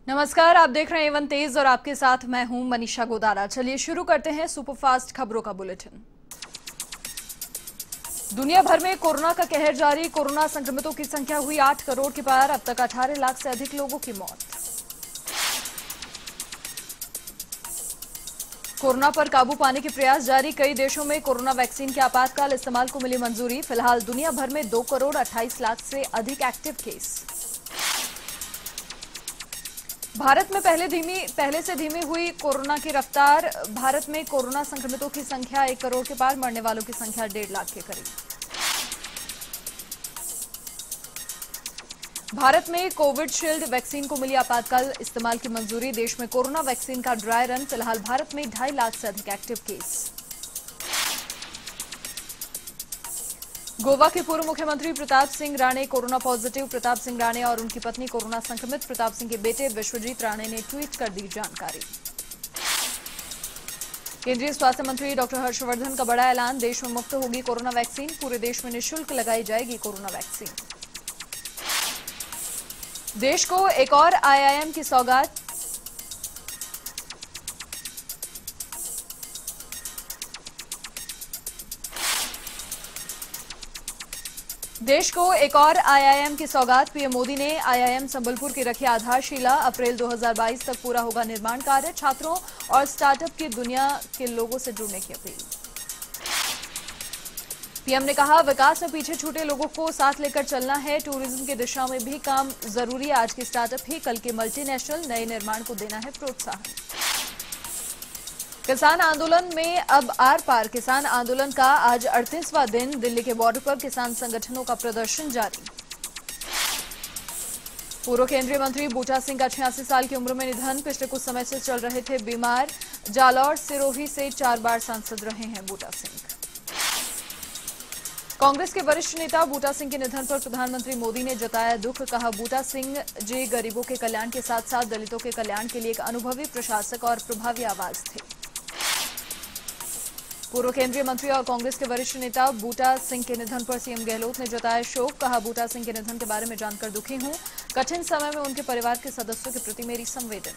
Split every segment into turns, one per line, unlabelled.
नमस्कार, आप देख रहे हैं एवन तेज और आपके साथ मैं हूं मनीषा गोदारा। चलिए शुरू करते हैं सुपरफास्ट खबरों का बुलेटिन। दुनिया भर में कोरोना का कहर जारी। कोरोना संक्रमितों की संख्या हुई 8 करोड़ के पार। अब तक 18 लाख से अधिक लोगों की मौत। कोरोना पर काबू पाने के प्रयास जारी। कई देशों में कोरोना वैक्सीन के आपातकाल इस्तेमाल को मिली मंजूरी। फिलहाल दुनिया भर में 2 करोड़ 28 लाख से अधिक एक्टिव केस। भारत में पहले से धीमी हुई कोरोना की रफ्तार। भारत में कोरोना संक्रमितों की संख्या 1 करोड़ के पार, मरने वालों की संख्या 1.5 लाख के करीब। भारत में कोविशील्ड वैक्सीन को मिली आपातकाल इस्तेमाल की मंजूरी। देश में कोरोना वैक्सीन का ड्राई रन। फिलहाल भारत में 2.5 लाख से अधिक एक्टिव केस। गोवा के पूर्व मुख्यमंत्री प्रताप सिंह राणे कोरोना पॉजिटिव। प्रताप सिंह राणे और उनकी पत्नी कोरोना संक्रमित। प्रताप सिंह के बेटे विश्वजीत राणे ने ट्वीट कर दी जानकारी। केंद्रीय स्वास्थ्य मंत्री डॉक्टर हर्षवर्धन का बड़ा ऐलान। देश में मुफ्त होगी कोरोना वैक्सीन। पूरे देश में निःशुल्क लगाई जाएगी कोरोना वैक्सीन। देश को एक और आईआईएम की सौगात। देश को एक और आईआईएम की सौगात। पीएम मोदी ने आईआईएम संबलपुर की रखी आधारशिला। अप्रैल 2022 तक पूरा होगा निर्माण कार्य। छात्रों और स्टार्टअप की दुनिया के लोगों से जुड़ने की अपील। पीएम ने कहा, विकास में पीछे छूटे लोगों को साथ लेकर चलना है। टूरिज्म की दिशा में भी काम जरूरी है। आज की स्टार्टअप ही कल के मल्टीनेशनल नए निर्माण को देना है प्रोत्साहन। किसान आंदोलन में अब आर पार। किसान आंदोलन का आज 38वां दिन। दिल्ली के बॉर्डर पर किसान संगठनों का प्रदर्शन जारी। पूर्व केंद्रीय मंत्री बूटा सिंह का 86 साल की उम्र में निधन। पिछले कुछ समय से चल रहे थे बीमार। जालौर सिरोही से 4 बार सांसद रहे हैं बूटा सिंह। कांग्रेस के वरिष्ठ नेता बूटा सिंह के निधन पर प्रधानमंत्री मोदी ने जताया दुख। कहा, बूटा सिंह जी गरीबों के कल्याण के साथ साथ दलितों के कल्याण के लिए एक अनुभवी प्रशासक और प्रभावी आवाज थे। पूर्व केंद्रीय मंत्री और कांग्रेस के वरिष्ठ नेता बूटा सिंह के निधन पर सीएम गहलोत ने जताया शोक। कहा, बूटा सिंह के निधन के बारे में जानकर दुखी हूं। कठिन समय में उनके परिवार के सदस्यों के प्रति मेरी संवेदना।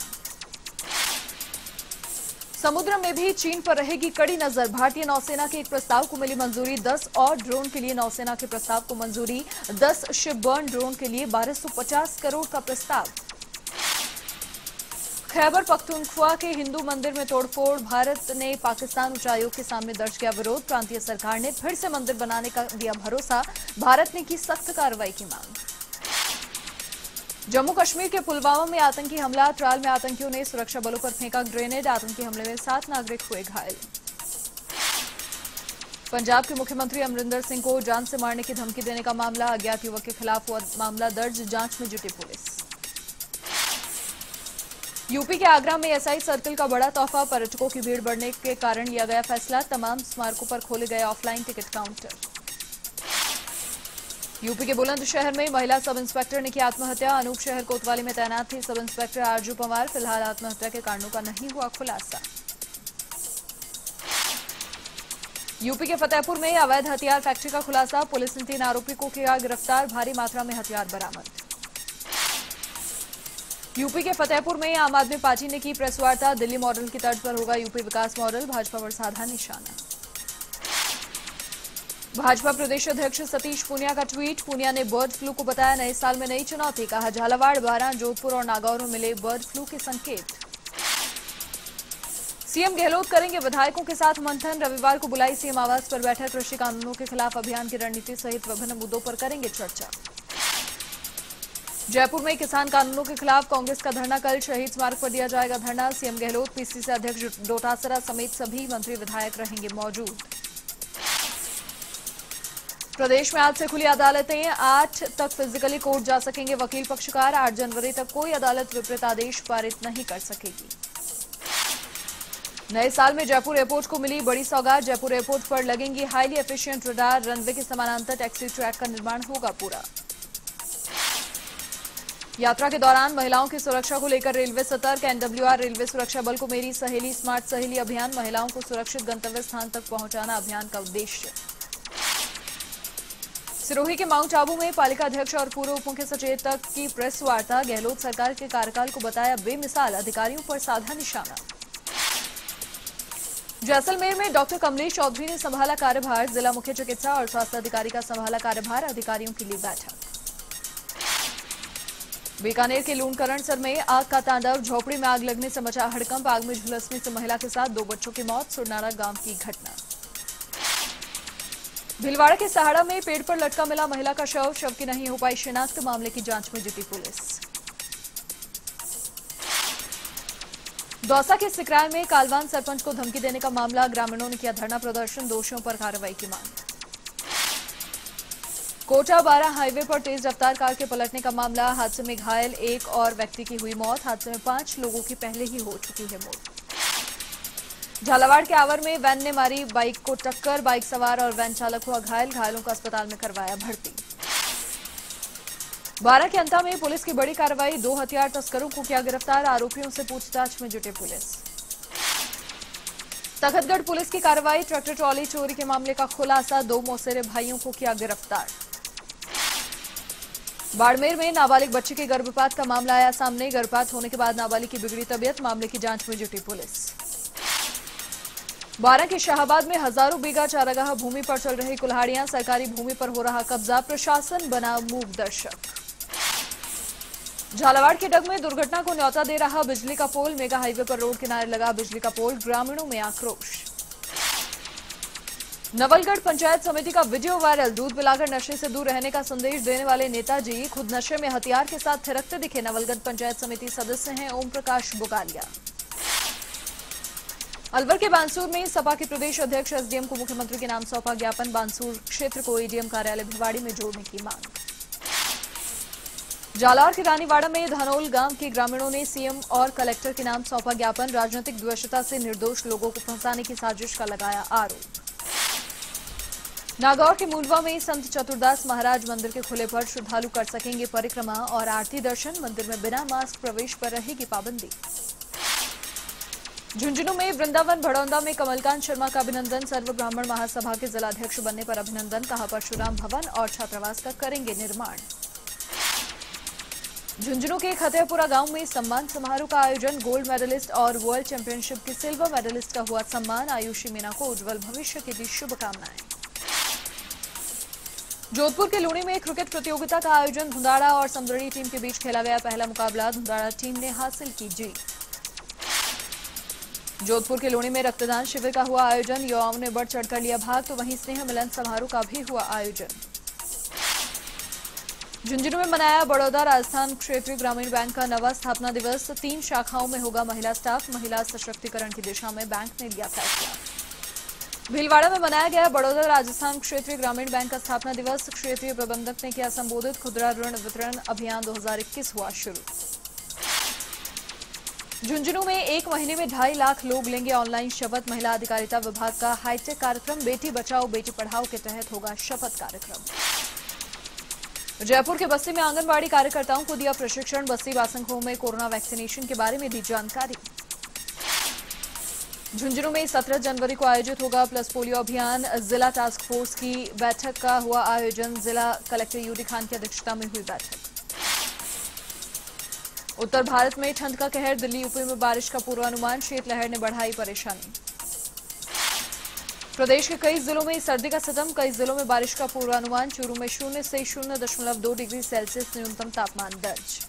समुद्र में भी चीन पर रहेगी कड़ी नजर। भारतीय नौसेना के एक प्रस्ताव को मिली मंजूरी। 10 और ड्रोन के लिए नौसेना के प्रस्ताव को मंजूरी। 10 शिपबर्न ड्रोन के लिए 1250 करोड़ का प्रस्ताव। खैबर पख्तूनख्वा के हिंदू मंदिर में तोड़फोड़। भारत ने पाकिस्तान उच्चायोग के सामने दर्ज किया विरोध। प्रांतीय सरकार ने फिर से मंदिर बनाने का दिया भरोसा। भारत ने की सख्त कार्रवाई की मांग। जम्मू कश्मीर के पुलवामा में आतंकी हमला। त्राल में आतंकियों ने सुरक्षा बलों पर फेंका ग्रेनेड। आतंकी हमले में 7 नागरिक हुए घायल। पंजाब के मुख्यमंत्री अमरिंदर सिंह को जान से मारने की धमकी देने का मामला। अज्ञात युवक के खिलाफ हुआ मामला दर्ज। जांच में जुटी पुलिस। यूपी के आगरा में एसआई सर्कल का बड़ा तोहफा। पर्यटकों की भीड़ बढ़ने के कारण लिया गया फैसला। तमाम स्मारकों पर खोले गए ऑफलाइन टिकट काउंटर। यूपी के बुलंदशहर में महिला सब इंस्पेक्टर ने की आत्महत्या। अनूप शहर कोतवाली में तैनात थी सब इंस्पेक्टर आरजू पवार। फिलहाल आत्महत्या के कारणों का नहीं हुआ खुलासा। यूपी के फतेहपुर में अवैध हथियार फैक्ट्री का खुलासा। पुलिस ने 3 आरोपी को किया गिरफ्तार। भारी मात्रा में हथियार बरामद। यूपी के फतेहपुर में आम आदमी पार्टी ने की प्रेस वार्ता। दिल्ली मॉडल की तर्ज पर होगा यूपी विकास मॉडल। भाजपा पर साधा निशाना। भाजपा प्रदेश अध्यक्ष सतीश पूनिया का ट्वीट। पूनिया ने बर्ड फ्लू को बताया नए साल में नई चुनौती। कहा, झालावाड़, बारां, जोधपुर और नागौर में मिले बर्ड फ्लू के संकेत। सीएम गहलोत करेंगे विधायकों के साथ मंथन। रविवार को बुलाई सीएम आवास पर बैठक। कृषि कानूनों के खिलाफ अभियान की रणनीति सहित विभिन्न मुद्दों पर करेंगे चर्चा। जयपुर में किसान कानूनों के खिलाफ कांग्रेस का धरना कल। शहीद स्मारक पर दिया जाएगा धरना। सीएम गहलोत, पीसीसी अध्यक्ष डोटासरा समेत सभी मंत्री विधायक रहेंगे मौजूद। प्रदेश में आज से खुली अदालतें। 8 तक फिजिकली कोर्ट जा सकेंगे वकील पक्षकार। 8 जनवरी तक कोई अदालत विपरीत आदेश पारित नहीं कर सकेगी। नए साल में जयपुर एयरपोर्ट को मिली बड़ी सौगात। जयपुर एयरपोर्ट पर लगेंगी हाईली एफिशिएंट रडार। रनवे के समानांतर टैक्सी ट्रैक का निर्माण होगा पूरा। यात्रा के दौरान महिलाओं की सुरक्षा को लेकर रेलवे सतर्क। एनडब्ल्यूआर रेलवे सुरक्षा बल को मेरी सहेली स्मार्ट सहेली अभियान। महिलाओं को सुरक्षित गंतव्य स्थान तक पहुंचाना अभियान का उद्देश्य। सिरोही के माउंट आबू में पालिका अध्यक्ष और पूर्व उप मुख्य सचेतक की प्रेस वार्ता। गहलोत सरकार के कार्यकाल को बताया बेमिसाल, अधिकारियों पर साधा निशाना। जैसलमेर में डॉक्टर कमलेश चौधरी ने संभाला कार्यभार। जिला मुख्य चिकित्सा और स्वास्थ्य अधिकारी का संभाला कार्यभार, अधिकारियों की ली बैठक। बीकानेर के लूणकरणसर में आग का तांडव। झोपड़ी में आग लगने से मचा हड़कंप। आग में झुलसने से महिला के साथ 2 बच्चों की मौत। सुरनारा गांव की घटना। भीलवाड़ा के सहाड़ा में पेड़ पर लटका मिला महिला का शव। शव की नहीं हो पाई शिनाख्त। मामले की जांच में जुटी पुलिस। दौसा के सिकराय में कालवान सरपंच को धमकी देने का मामला। ग्रामीणों ने किया धरना प्रदर्शन। दोषियों पर कार्रवाई की मांग। कोटा 12 हाईवे पर तेज रफ्तार कार के पलटने का मामला। हादसे में घायल एक और व्यक्ति की हुई मौत। हादसे में 5 लोगों की पहले ही हो चुकी है मौत। झालावाड़ के आवर में वैन ने मारी बाइक को टक्कर। बाइक सवार और वैन चालक हुआ घायल। घायलों को अस्पताल में करवाया भर्ती। 12 के अंता में पुलिस की बड़ी कार्रवाई। 2 हथियार तस्करों को किया गिरफ्तार। आरोपियों से पूछताछ में जुटे पुलिस। तखतगढ़ पुलिस की कार्रवाई। ट्रैक्टर ट्रॉली चोरी के मामले का खुलासा। 2 मौसेरे भाइयों को किया गिरफ्तार। बाड़मेर में नाबालिग बच्ची के गर्भपात का मामला आया सामने। गर्भपात होने के बाद नाबालिग की बिगड़ी तबीयत। मामले की जांच में जुटी पुलिस। 12 के शाहबाद में हजारों बीघा चारागाह भूमि पर चल रही कुल्हाड़ियां। सरकारी भूमि पर हो रहा कब्जा। प्रशासन बना मूक दर्शक। झालावाड़ के डग में दुर्घटना को न्योता दे रहा बिजली का पोल। मेगा हाईवे पर रोड किनारे लगा बिजली का पोल। ग्रामीणों में आक्रोश। नवलगढ़ पंचायत समिति का वीडियो वायरल। दूध पिलाकर नशे से दूर रहने का संदेश देने वाले नेताजी खुद नशे में हथियार के साथ थिरकते दिखे। नवलगढ़ पंचायत समिति सदस्य हैं ओम प्रकाश बुगालिया। अलवर के बांसूर में सपा के प्रदेश अध्यक्ष एसडीएम को मुख्यमंत्री के नाम सौंपा ज्ञापन। बांसूर क्षेत्र को एडीएम कार्यालय भिवाड़ी में जोड़ने की मांग। जालौर के रानीवाड़ा में धनोल गांव के ग्रामीणों ने सीएम और कलेक्टर के नाम सौंपा ज्ञापन। राजनीतिक द्वेषता से निर्दोष लोगों को फंसाने की साजिश का लगाया आरोप। नागौर के मूलवा में संत चतुरदास महाराज मंदिर के खुले पर श्रद्धालु कर सकेंगे परिक्रमा और आरती दर्शन। मंदिर में बिना मास्क प्रवेश पर रहेगी पाबंदी। झुंझुनू में वृंदावन भड़ौंदा में कमलकांत शर्मा का अभिनंदन। सर्व ब्राह्मण महासभा के जिलाध्यक्ष बनने पर अभिनंदन। कहा परशुराम भवन और छात्रावास का करेंगे निर्माण। झुंझुनू के खतेपुरा गांव में सम्मान समारोह का आयोजन। गोल्ड मेडलिस्ट और वर्ल्ड चैंपियनशिप के सिल्वर मेडलिस्ट का हुआ सम्मान। आयुषी मीना को उज्जवल भविष्य की दी शुभकामनाएं। जोधपुर के लूणी में क्रिकेट प्रतियोगिता का आयोजन। धुंधाड़ा और समदड़ी टीम के बीच खेला गया पहला मुकाबला। धुंधाड़ा टीम ने हासिल की जीत। जोधपुर के लूणी में रक्तदान शिविर का हुआ आयोजन। युवाओं ने बढ़ चढ़कर लिया भाग तो वहीं स्नेह मिलन समारोह का भी हुआ आयोजन। झुंझुनू में मनाया बड़ौदा राजस्थान क्षेत्रीय ग्रामीण बैंक का नवा स्थापना दिवस। 3 शाखाओं में होगा महिला स्टाफ। महिला सशक्तिकरण की दिशा में बैंक ने लिया फैसला। भीलवाड़ा में मनाया गया बड़ौदा राजस्थान क्षेत्रीय ग्रामीण बैंक का स्थापना दिवस। क्षेत्रीय प्रबंधक ने किया संबोधित। खुदरा ऋण वितरण अभियान 2021 हुआ शुरू। झुंझुनू में 1 महीने में 2.5 लाख लोग लेंगे ऑनलाइन शपथ। महिला अधिकारिता विभाग का हाईटेक कार्यक्रम। बेटी बचाओ बेटी पढ़ाओ के तहत होगा शपथ कार्यक्रम। जयपुर के बस्ती में आंगनबाड़ी कार्यकर्ताओं को दिया प्रशिक्षण। बस्ती बासनखो में कोरोना वैक्सीनेशन के बारे में दी जानकारी। झुंझुनू में 17 जनवरी को आयोजित होगा प्लस पोलियो अभियान। जिला टास्क फोर्स की बैठक का हुआ आयोजन। जिला कलेक्टर यूडी खान की अध्यक्षता में हुई बैठक। उत्तर भारत में ठंड का कहर। दिल्ली यूपी में बारिश का पूर्वानुमान। शीतलहर ने बढ़ाई परेशानी। प्रदेश के कई जिलों में सर्दी का सितम। कई जिलों में बारिश का पूर्वानुमान। चूरू में 0 से 0.2 डिग्री सेल्सियस न्यूनतम तापमान दर्ज।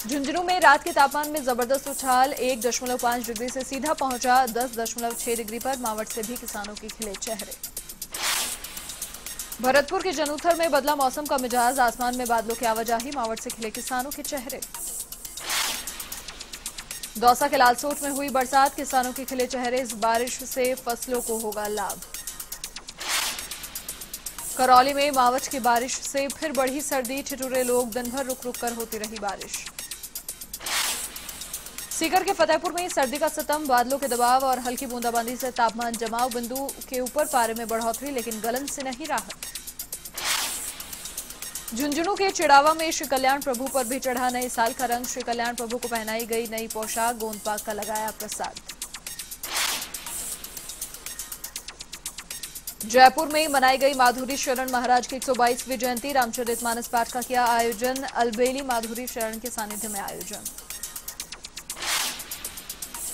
झुंझुनू में रात के तापमान में जबरदस्त उछाल। 1.5 डिग्री से सीधा पहुंचा 10.6 डिग्री पर। मावट से भी किसानों के खिले चेहरे। भरतपुर के जनूथर में बदला मौसम का मिजाज। आसमान में बादलों की आवाजाही। मावट से खिले किसानों के चेहरे। दौसा के लालसोट में हुई बरसात। किसानों के खिले चेहरे। इस बारिश से फसलों को होगा लाभ। करौली में मावठ की बारिश से फिर बढ़ी सर्दी। ठिठुरे लोग। दिन भर रुक रुक कर होती रही बारिश। सीकर के फतेहपुर में सर्दी का सितम। बादलों के दबाव और हल्की बूंदाबांदी से तापमान जमाव बिंदु के ऊपर। पारे में बढ़ोतरी लेकिन गलन से नहीं राहत। झुंझुनू के चिड़ावा में श्री कल्याण प्रभु पर भी चढ़ा नए साल का रंग। श्री कल्याण प्रभु को पहनाई गई नई पोशाक। गोंदपाक का लगाया प्रसाद। जयपुर में मनाई गई माधुरी शरण महाराज की 122वीं जयंती। रामचरितमानस पाठ का किया आयोजन। अलबेली माधुरी शरण के सानिध्य में आयोजन।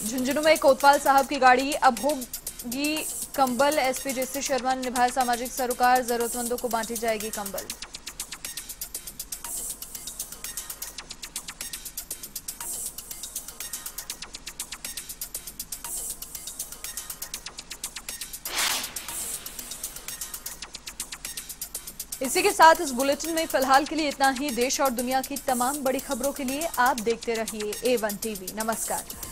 झुंझुनू में कोतवाल साहब की गाड़ी अभोगी कंबल। एसपी जेसी शर्मा ने निभाया सामाजिक सरोकार। जरूरतमंदों को बांटी जाएगी कंबल। इसी के साथ इस बुलेटिन में फिलहाल के लिए इतना ही। देश और दुनिया की तमाम बड़ी खबरों के लिए आप देखते रहिए A1 टीवी। नमस्कार।